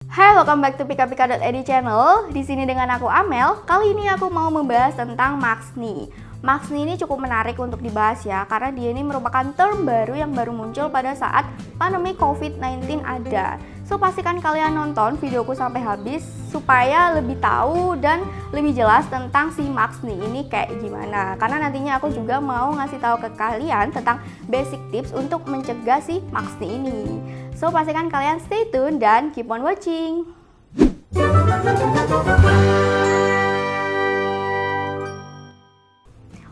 Hai, welcome back to pika-pika.id channel. Di sini dengan aku Amel. Kali ini aku mau membahas tentang Max-Knee. Max-Knee ini cukup menarik untuk dibahas ya, karena dia ini merupakan term baru yang baru muncul pada saat pandemi COVID-19 ada. So, pastikan kalian nonton videoku sampai habis supaya lebih tahu dan lebih jelas tentang si Max-Knee ini kayak gimana. Karena nantinya aku juga mau ngasih tahu ke kalian tentang basic tips untuk mencegah si Max-Knee ini. So, pastikan kalian stay tune dan keep on watching.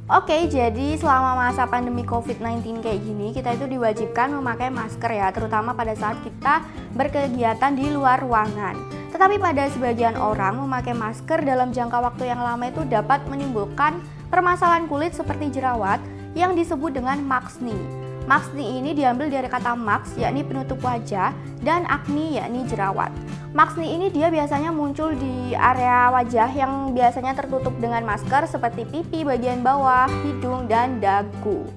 Oke, jadi selama masa pandemi COVID-19 kayak gini, kita itu diwajibkan memakai masker ya, terutama pada saat kita berkegiatan di luar ruangan. Tetapi pada sebagian orang, memakai masker dalam jangka waktu yang lama itu dapat menimbulkan permasalahan kulit seperti jerawat yang disebut dengan Max-Knee. Max-Knee ini diambil dari kata max, yakni penutup wajah, dan acne, yakni jerawat. Max-Knee ini dia biasanya muncul di area wajah yang biasanya tertutup dengan masker seperti pipi bagian bawah, hidung, dan dagu.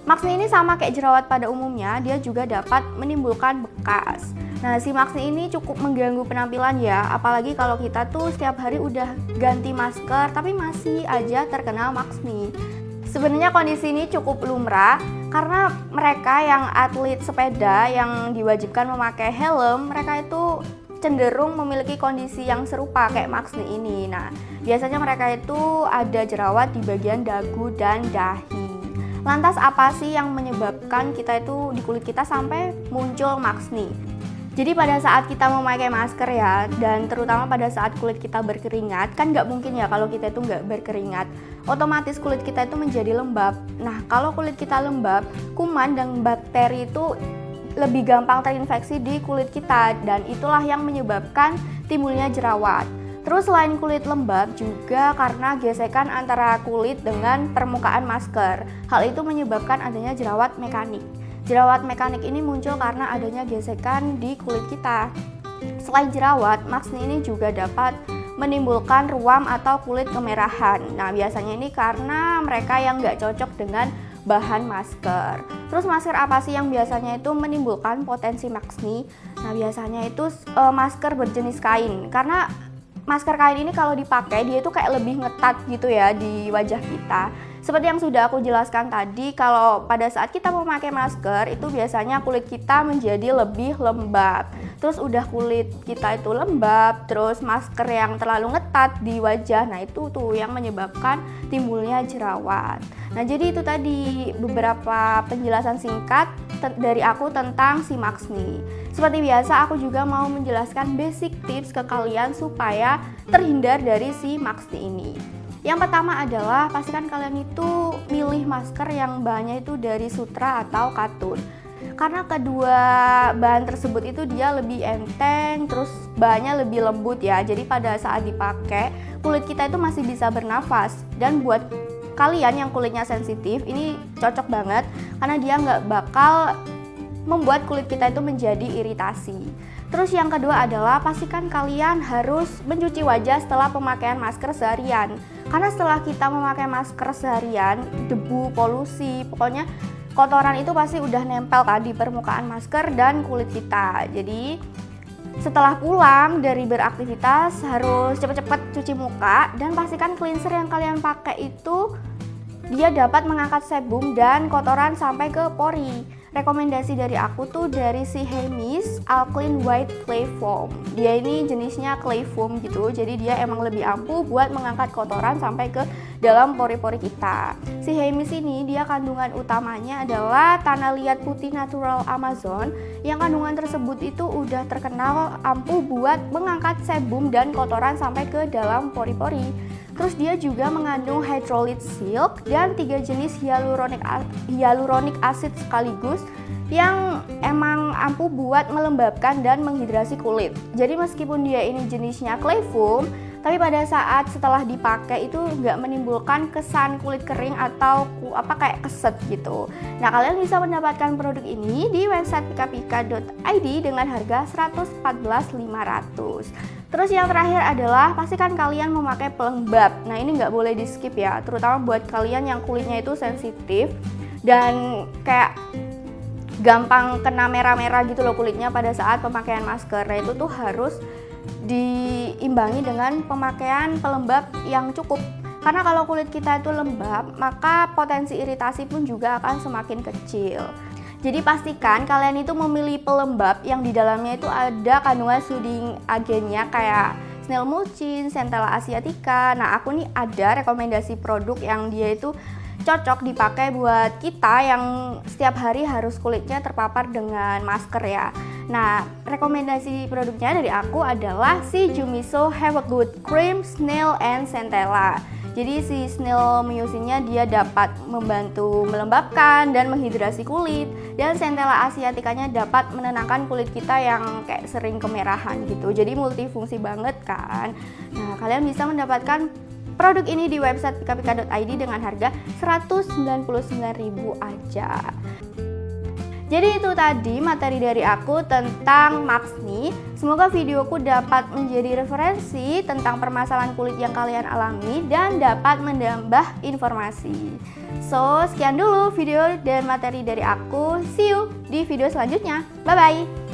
Max-Knee ini sama kayak jerawat pada umumnya, dia juga dapat menimbulkan bekas. Nah, si Max-Knee ini cukup mengganggu penampilan ya, apalagi kalau kita tuh setiap hari udah ganti masker tapi masih aja terkena Max-Knee. Sebenarnya kondisi ini cukup lumrah karena mereka yang atlet sepeda yang diwajibkan memakai helm, mereka itu cenderung memiliki kondisi yang serupa kayak Max-Knee ini. Nah, biasanya mereka itu ada jerawat di bagian dagu dan dahi. Lantas apa sih yang menyebabkan kita itu di kulit kita sampai muncul Max-Knee? Jadi pada saat kita memakai masker ya, dan terutama pada saat kulit kita berkeringat, kan nggak mungkin ya kalau kita itu nggak berkeringat, otomatis kulit kita itu menjadi lembab. Nah, kalau kulit kita lembab, kuman dan bakteri itu lebih gampang terinfeksi di kulit kita, dan itulah yang menyebabkan timbulnya jerawat. Terus selain kulit lembab juga karena gesekan antara kulit dengan permukaan masker. Hal itu menyebabkan adanya jerawat mekanik. Jerawat mekanik ini muncul karena adanya gesekan di kulit kita. Selain jerawat, Max-Knee ini juga dapat menimbulkan ruam atau kulit kemerahan. Nah, biasanya ini karena mereka yang nggak cocok dengan bahan masker. Terus masker apa sih yang biasanya itu menimbulkan potensi Max-Knee? Nah, biasanya itu masker berjenis kain. Karena masker kain ini kalau dipakai dia itu kayak lebih ngetat gitu ya di wajah kita. Seperti yang sudah aku jelaskan tadi, kalau pada saat kita memakai masker itu biasanya kulit kita menjadi lebih lembab. Terus udah kulit kita itu lembab, terus masker yang terlalu ngetat di wajah, nah itu tuh yang menyebabkan timbulnya jerawat. Nah, jadi itu tadi beberapa penjelasan singkat dari aku tentang si Max-Knee. Seperti biasa, aku juga mau menjelaskan basic tips ke kalian supaya terhindar dari si Max-Knee ini. Yang pertama adalah pastikan kalian itu milih masker yang bahannya itu dari sutra atau katun. Karena kedua bahan tersebut itu dia lebih enteng, terus bahannya lebih lembut ya. Jadi pada saat dipakai, kulit kita itu masih bisa bernafas. Dan buat kalian yang kulitnya sensitif, ini cocok banget karena dia nggak bakal membuat kulit kita itu menjadi iritasi. Terus yang kedua adalah pastikan kalian harus mencuci wajah setelah pemakaian masker seharian. Karena setelah kita memakai masker seharian, debu, polusi, pokoknya kotoran itu pasti udah nempel kan di permukaan masker dan kulit kita. Jadi setelah pulang dari beraktivitas harus cepet-cepet cuci muka dan pastikan cleanser yang kalian pakai itu dia dapat mengangkat sebum dan kotoran sampai ke pori. Rekomendasi dari aku tuh dari si Hermes Alkaline White Clay Foam. Dia ini jenisnya clay foam gitu, jadi dia emang lebih ampuh buat mengangkat kotoran sampai ke dalam pori-pori kita. Si Hermes ini dia kandungan utamanya adalah tanah liat putih natural Amazon, yang kandungan tersebut itu udah terkenal ampuh buat mengangkat sebum dan kotoran sampai ke dalam pori-pori. Terus dia juga mengandung hydrolyzed silk dan 3 jenis hyaluronic acid sekaligus yang emang ampuh buat melembabkan dan menghidrasi kulit. Jadi meskipun dia ini jenisnya clay foam, tapi pada saat setelah dipakai itu nggak menimbulkan kesan kulit kering atau kayak keset gitu. Nah, kalian bisa mendapatkan produk ini di website pika-pika.id dengan harga 114.500. Terus yang terakhir adalah pastikan kalian memakai pelembab. Nah, ini nggak boleh di skip ya, terutama buat kalian yang kulitnya itu sensitif dan kayak gampang kena merah-merah gitu loh kulitnya pada saat pemakaian masker. Nah, itu tuh harus diimbangi dengan pemakaian pelembab yang cukup. Karena kalau kulit kita itu lembab, maka potensi iritasi pun juga akan semakin kecil. Jadi pastikan kalian itu memilih pelembab yang di dalamnya itu ada kandungan soothing agennya kayak snail mucin, centella asiatica. Nah, aku nih ada rekomendasi produk yang dia itu cocok dipakai buat kita yang setiap hari harus kulitnya terpapar dengan masker ya. Nah, rekomendasi produknya dari aku adalah si Jumiso Have a Good Cream Snail and Centella. Jadi si snail mucinnya dia dapat membantu melembabkan dan menghidrasi kulit, dan centella asiaticanya dapat menenangkan kulit kita yang kayak sering kemerahan gitu. Jadi multifungsi banget kan. Nah, kalian bisa mendapatkan produk ini di website pikapika.id dengan harga 199.000 aja. Jadi itu tadi materi dari aku tentang Maxni. Semoga videoku dapat menjadi referensi tentang permasalahan kulit yang kalian alami dan dapat menambah informasi. So, sekian dulu video dan materi dari aku. See you di video selanjutnya. Bye-bye!